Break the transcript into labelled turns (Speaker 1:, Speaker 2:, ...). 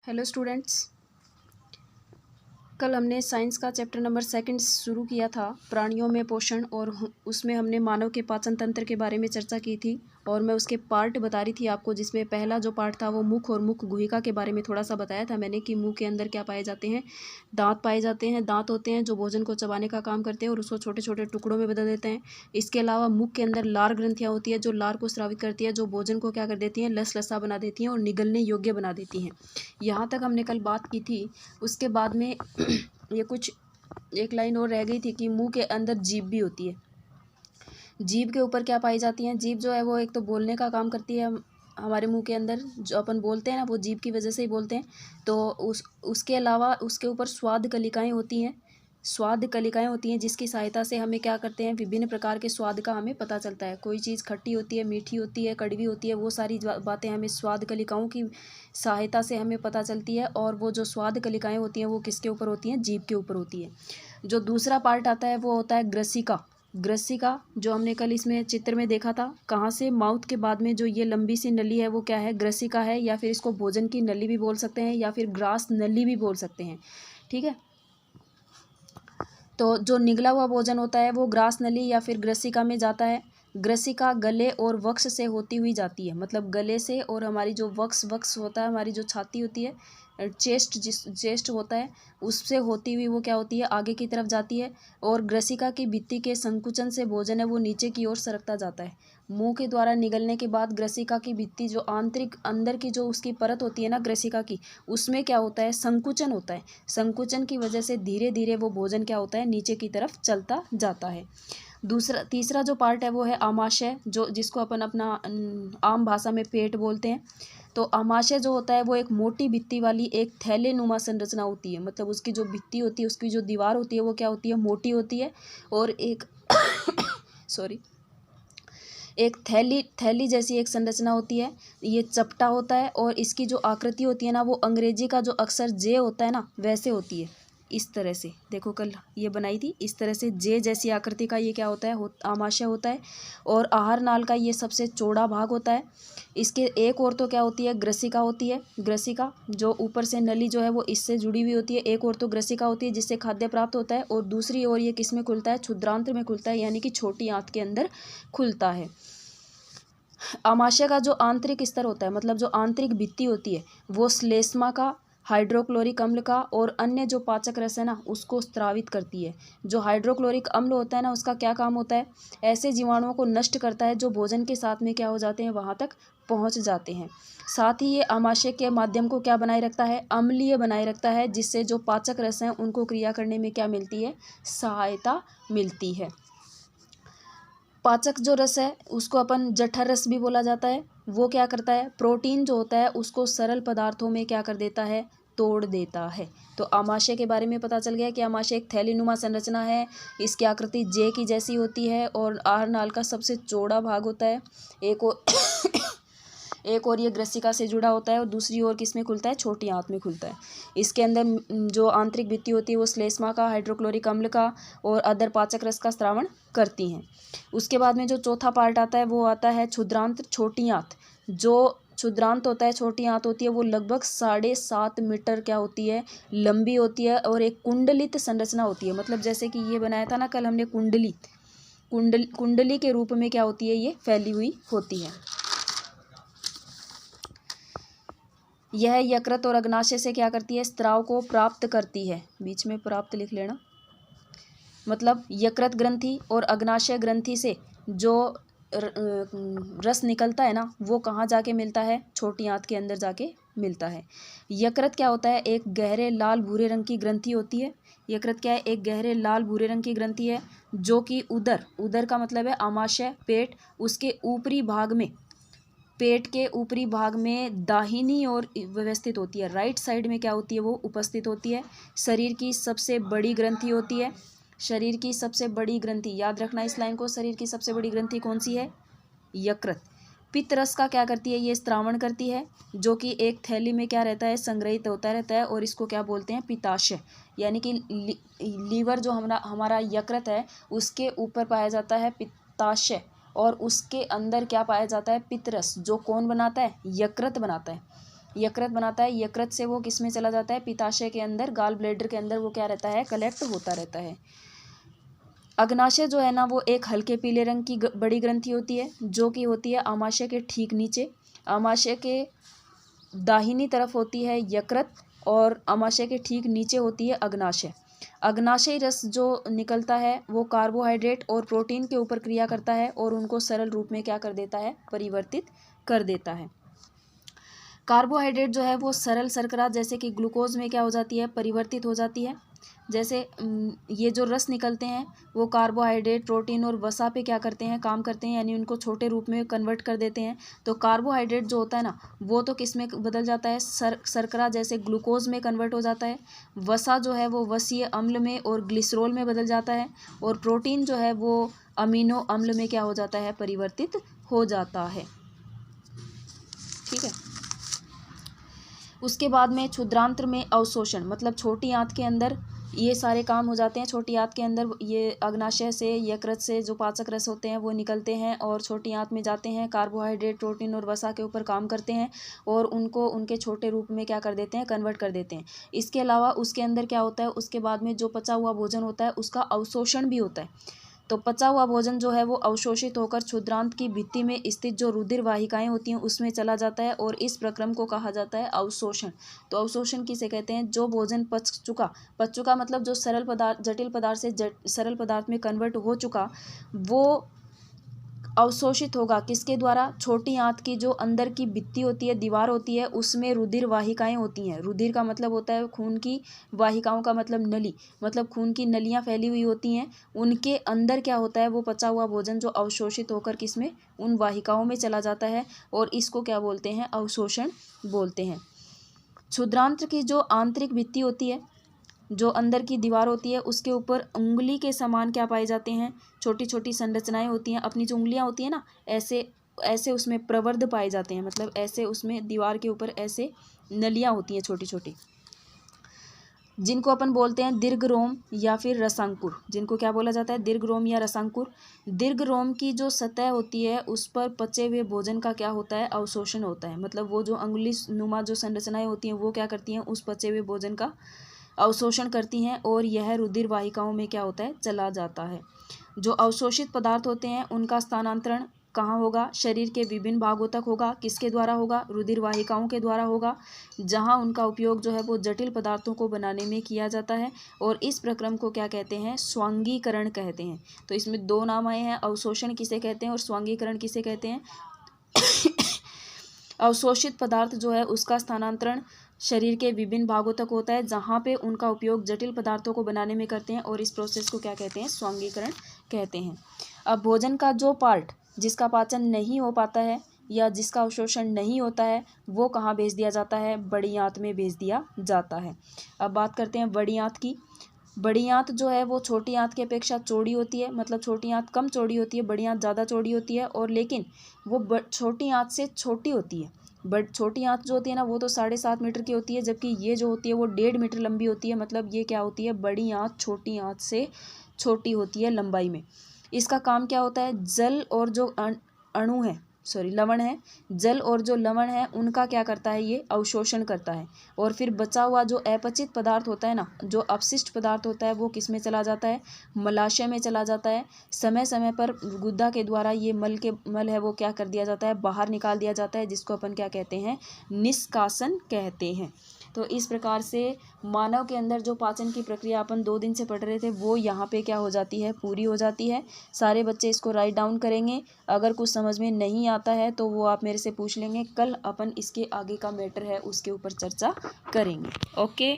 Speaker 1: Hello students, कल हमने science का चैप्टर नंबर 2 शुरू किया था, प्राणियों में पोषण, और उसमें हमने मानव के पाचन तंत्र के बारे में चर्चा की थी। और मैं उसके पार्ट बता रही थी आपको, जिसमें पहला जो पार्ट था वो मुख और मुख गुहिका के बारे में थोड़ा सा बताया था मैंने कि मुंह के अंदर क्या पाए जाते हैं। दांत पाए जाते हैं। दांत होते हैं जो भोजन को चबाने का काम करते हैं और उसको छोटे छोटे टुकड़ों में बदल देते हैं। इसके अलावा मुख के अंदर लार ग्रंथियाँ होती है जो लार को स्रावित करती है, जो भोजन को क्या कर देती हैं, लसलसा बना देती हैं और निगलने योग्य बना देती हैं। यहाँ तक हमने कल बात की थी। उसके बाद में ये कुछ एक लाइन और रह गई थी कि मुंह के अंदर जीभ भी होती है। जीभ के ऊपर क्या पाई जाती हैं? जीभ जो है वो एक तो बोलने का काम करती है। हमारे मुंह के अंदर जो अपन बोलते हैं ना, वो जीभ की वजह से ही बोलते हैं। तो उसके अलावा उसके ऊपर स्वाद कलिकाएं होती हैं। स्वाद कलिकाएं होती हैं जिसकी सहायता से हमें क्या करते हैं, विभिन्न प्रकार के स्वाद का हमें पता चलता है। कोई चीज़ खट्टी होती है, मीठी होती है, कड़वी होती है, वो सारी बातें हमें स्वाद कलिकाओं की सहायता से हमें पता चलती है। और वो जो स्वाद कलिकाएं होती हैं वो किसके ऊपर होती हैं? जीभ के ऊपर होती है। जो दूसरा पार्ट आता है वो होता है ग्रसिका। ग्रसिका जो हमने कल इसमें चित्र में देखा था, कहाँ से, माउथ के बाद में जो ये लंबी सी नली है वो क्या है? ग्रसिका है, या फिर इसको भोजन की नली भी बोल सकते हैं या फिर ग्रास नली भी बोल सकते हैं। ठीक है, तो जो निगला हुआ भोजन होता है वो ग्रास नली या फिर ग्रसिका में जाता है। ग्रसिका गले और वक्ष से होती हुई जाती है, मतलब गले से, और हमारी जो वक्ष होता है, हमारी जो छाती होती है, चेस्ट होता है, उससे होती हुई वो क्या होती है? आगे की तरफ जाती है। और ग्रसिका की भित्ति के संकुचन से भोजन है वो नीचे की ओर सरकता जाता है। मुंह के द्वारा निगलने के बाद ग्रसिका की भित्ति, जो आंतरिक अंदर की जो उसकी परत होती है ना ग्रसिका की, उसमें क्या होता है? संकुचन होता है। संकुचन की वजह से धीरे धीरे वो भोजन क्या होता है? नीचे की तरफ चलता जाता है। तीसरा जो पार्ट है वो है आमाशय, जो जिसको अपन अपना आम भाषा में पेट बोलते हैं। तो आमाशय जो होता है वो एक मोटी भित्ति वाली एक थैले नुमा संरचना होती है। मतलब उसकी जो भित्ति होती है, उसकी जो दीवार होती है वो क्या होती है? मोटी होती है। और एक सॉरी एक थैली जैसी एक संरचना होती है। ये चपटा होता है और इसकी जो आकृति होती है ना, वो अंग्रेजी का जो अक्षर जे होता है ना, वैसे होती है। इस तरह से देखो, कल ये बनाई थी, इस तरह से जे जैसी आकृति का ये क्या होता है? आमाशय होता है। और आहार नाल का ये सबसे चौड़ा भाग होता है। इसके एक और तो क्या होती है? ग्रसिका होती है। ग्रसिका जो ऊपर से नली जो है वो इससे जुड़ी हुई होती है। एक और तो ग्रसिका होती है जिससे खाद्य प्राप्त होता है, और दूसरी ओर ये किस में खुलता है? क्षुद्रांत्र में खुलता है, यानी कि छोटी आंत के अंदर खुलता है। आमाशय का जो आंतरिक स्तर होता है, मतलब जो आंतरिक भित्ति होती है, वो श्लेष्मा का, हाइड्रोक्लोरिक अम्ल का और अन्य जो पाचक रस है ना, उसको स्रावित करती है। जो हाइड्रोक्लोरिक अम्ल होता है ना, उसका क्या काम होता है? ऐसे जीवाणुओं को नष्ट करता है जो भोजन के साथ में क्या हो जाते हैं? वहाँ तक पहुँच जाते हैं। साथ ही ये आमाशय के माध्यम को क्या बनाए रखता है? अम्लीय बनाए रखता है, जिससे जो पाचक रस हैं उनको क्रिया करने में क्या मिलती है? सहायता मिलती है। पाचक जो रस है उसको अपन जठर रस भी बोला जाता है। वो क्या करता है? प्रोटीन जो होता है उसको सरल पदार्थों में क्या कर देता है? तोड़ देता है। तो आमाशय के बारे में पता चल गया कि आमाशय एक थैलीनुमा संरचना है। इसकी आकृति जे की जैसी होती है और आहार नाल का सबसे चौड़ा भाग होता है। एक और ये ग्रसिका से जुड़ा होता है और दूसरी ओर किस में खुलता है? छोटी आंत में खुलता है। इसके अंदर जो आंतरिक भित्ति होती है वो श्लेष्मा का, हाइड्रोक्लोरिक अम्ल का और अदर पाचक रस का स्रावण करती हैं। उसके बाद में जो चौथा पार्ट आता है वो आता है क्षुद्रांत, छोटी आंत। जो क्षुद्रांत होता है, छोटी आंत होती है, वो लगभग 7.5 मीटर क्या होती है? लंबी होती है और एक कुंडलित संरचना होती है। मतलब जैसे कि ये बनाया था ना कल हमने, कुंडली के रूप में क्या होती है? ये फैली हुई होती है। यह यकृत और अग्नाशय से क्या करती है? स्राव को प्राप्त करती है। बीच में प्राप्त लिख लेना। मतलब यकृत ग्रंथि और अग्नाशय ग्रंथि से जो रस निकलता है ना, वो कहाँ जाके मिलता है? छोटी आंत के अंदर जाके मिलता है। यकृत क्या होता है? एक गहरे लाल भूरे रंग की ग्रंथि होती है। यकृत क्या है? एक गहरे लाल भूरे रंग की ग्रंथि है जो कि उदर का मतलब है आमाशय, पेट, उसके ऊपरी भाग में, पेट के ऊपरी भाग में दाहिनी ओर व्यवस्थित होती है। राइट साइड में क्या होती है? वो उपस्थित होती है। शरीर की सबसे बड़ी ग्रंथि होती है। शरीर की सबसे बड़ी ग्रंथि, याद रखना इस लाइन को, शरीर की सबसे बड़ी ग्रंथि कौन सी है? यकृत। पित्त रस का क्या करती है? ये स्त्रावण करती है, जो कि एक थैली में क्या रहता है? संग्रहित होता रहता है, और इसको क्या बोलते हैं? पित्ताशय। यानी कि लीवर जो हमारा यकृत है उसके ऊपर पाया जाता है पित्ताशय, और उसके अंदर क्या पाया जाता है? पित्त रस, जो कौन बनाता है? यकृत बनाता है। यकृत बनाता है, यकृत से वो किस में चला जाता है, पित्ताशय के अंदर, गाल ब्लैडर के अंदर वो क्या रहता है, कलेक्ट होता रहता है। अग्नाशय जो है ना वो एक हल्के पीले रंग की बड़ी ग्रंथि होती है जो कि होती है आमाशय के ठीक नीचे। आमाशय के दाहिनी तरफ होती है यकृत और आमाशय के ठीक नीचे होती है अग्नाशय। अग्नाशयी रस जो निकलता है वो कार्बोहाइड्रेट और प्रोटीन के ऊपर क्रिया करता है और उनको सरल रूप में क्या कर देता है, परिवर्तित कर देता है। कार्बोहाइड्रेट जो है वो सरल शर्करा जैसे कि ग्लूकोज में क्या हो जाती है, परिवर्तित हो जाती है। जैसे ये जो रस निकलते हैं वो कार्बोहाइड्रेट, प्रोटीन और वसा पे क्या करते हैं, काम करते हैं, यानी उनको छोटे रूप में कन्वर्ट कर देते हैं। तो कार्बोहाइड्रेट जो होता है ना वो तो किस में बदल जाता है, शर्करा जैसे ग्लूकोज में कन्वर्ट हो जाता है। वसा जो है वो वसीय अम्ल में और ग्लिसरॉल में बदल जाता है। और प्रोटीन जो है वो अमीनो अम्ल में क्या हो जाता है, परिवर्तित हो जाता है। ठीक है। उसके बाद में क्षुद्रांत्र में अवशोषण, मतलब छोटी आंत के अंदर ये सारे काम हो जाते हैं। छोटी आंत के अंदर ये अग्नाशय से, यकृत से जो पाचक रस होते हैं वो निकलते हैं और छोटी आंत में जाते हैं, कार्बोहाइड्रेट, प्रोटीन और वसा के ऊपर काम करते हैं और उनको उनके छोटे रूप में क्या कर देते हैं, कन्वर्ट कर देते हैं। इसके अलावा उसके अंदर क्या होता है, उसके बाद में जो पचा हुआ भोजन होता है उसका अवशोषण भी होता है। तो पचा हुआ भोजन जो है वो अवशोषित होकर क्षुद्रांत की भित्ति में स्थित जो रुधिर वाहिकाएं होती हैं उसमें चला जाता है और इस प्रक्रम को कहा जाता है अवशोषण। तो अवशोषण किसे कहते हैं, जो भोजन पच चुका मतलब जो सरल पदार्थ जटिल पदार्थ से सरल पदार्थ में कन्वर्ट हो चुका वो अवशोषित होगा। किसके द्वारा, छोटी आंत की जो अंदर की भित्ति होती है, दीवार होती है, उसमें रुधिर वाहिकाएं होती हैं। रुधिर का मतलब होता है खून की, वाहिकाओं का मतलब नली, मतलब खून की नलियां फैली हुई होती हैं। उनके अंदर क्या होता है, वो पचा हुआ भोजन जो अवशोषित होकर किसमें, उन वाहिकाओं में चला जाता है और इसको क्या बोलते हैं, अवशोषण बोलते हैं। क्षुद्रांत्र की जो आंतरिक भित्ति होती है, जो अंदर की दीवार होती है, उसके ऊपर उंगली के समान क्या पाए जाते हैं, छोटी छोटी संरचनाएं होती हैं। अपनी जो उंगलियां होती हैं ना, ऐसे ऐसे उसमें प्रवर्ध पाए जाते हैं, मतलब ऐसे उसमें दीवार के ऊपर ऐसे नलियां होती हैं छोटी छोटी, जिनको अपन बोलते हैं दीर्घ रोम या फिर रसांकुर। जिनको क्या बोला जाता है, दीर्घ रोम या रसांकुर। दीर्घ रोम की जो सतह होती है उस पर पचे हुए भोजन का क्या होता है, अवशोषण होता है। मतलब वो जो अंगुली नुमा जो संरचनाएं होती हैं वो क्या करती हैं, उस पचे हुए भोजन का अवशोषण करती हैं और यह रुधिर वाहिकाओं में क्या होता है, चला जाता है। जो अवशोषित पदार्थ होते हैं उनका स्थानांतरण कहाँ होगा, शरीर के विभिन्न भागों तक होगा। किसके द्वारा होगा, रुधिर वाहिकाओं के द्वारा होगा, जहाँ उनका उपयोग जो है वो जटिल पदार्थों को बनाने में किया जाता है और इस प्रक्रम को क्या कहते हैं, स्वांगीकरण कहते हैं। तो इसमें दो नाम आए हैं, अवशोषण किसे कहते हैं और स्वांगीकरण किसे कहते हैं। अवशोषित पदार्थ जो है उसका स्थानांतरण शरीर के विभिन्न भागों तक होता है जहाँ पे उनका उपयोग जटिल पदार्थों को बनाने में करते हैं और इस प्रोसेस को क्या कहते हैं, स्वांगीकरण कहते हैं। अब भोजन का जो पार्ट जिसका पाचन नहीं हो पाता है या जिसका अवशोषण नहीं होता है वो कहाँ भेज दिया जाता है, बड़ी आंत में भेज दिया जाता है। अब बात करते हैं बड़ी आंत की। बड़ी आंत जो है वो छोटी आंत की अपेक्षा चौड़ी होती है, मतलब छोटी आंत कम चौड़ी होती है, बड़ी आंत ज़्यादा चौड़ी होती है, और लेकिन वो छोटी आंत से छोटी होती है। बट छोटी आंत जो होती है ना वो तो 7.5 मीटर की होती है, जबकि ये जो होती है वो 1.5 मीटर लंबी होती है। मतलब ये क्या होती है, बड़ी आंत छोटी आंत से छोटी होती है लंबाई में। इसका काम क्या होता है, जल और जो अणु है, लवण है, जल और जो लवण है उनका क्या करता है, ये अवशोषण करता है और फिर बचा हुआ जो अपचित पदार्थ होता है ना, जो अपशिष्ट पदार्थ होता है वो किस में चला जाता है, मलाशय में चला जाता है। समय समय पर गुदा के द्वारा ये मल है वो क्या कर दिया जाता है, बाहर निकाल दिया जाता है, जिसको अपन क्या कहते हैं, निष्कासन कहते हैं। तो इस प्रकार से मानव के अंदर जो पाचन की प्रक्रिया अपन 2 दिन से पढ़ रहे थे वो यहाँ पे क्या हो जाती है, पूरी हो जाती है। सारे बच्चे इसको राइट डाउन करेंगे। अगर कुछ समझ में नहीं आता है तो वो आप मेरे से पूछ लेंगे। कल अपन इसके आगे का मैटर है उसके ऊपर चर्चा करेंगे। ओके।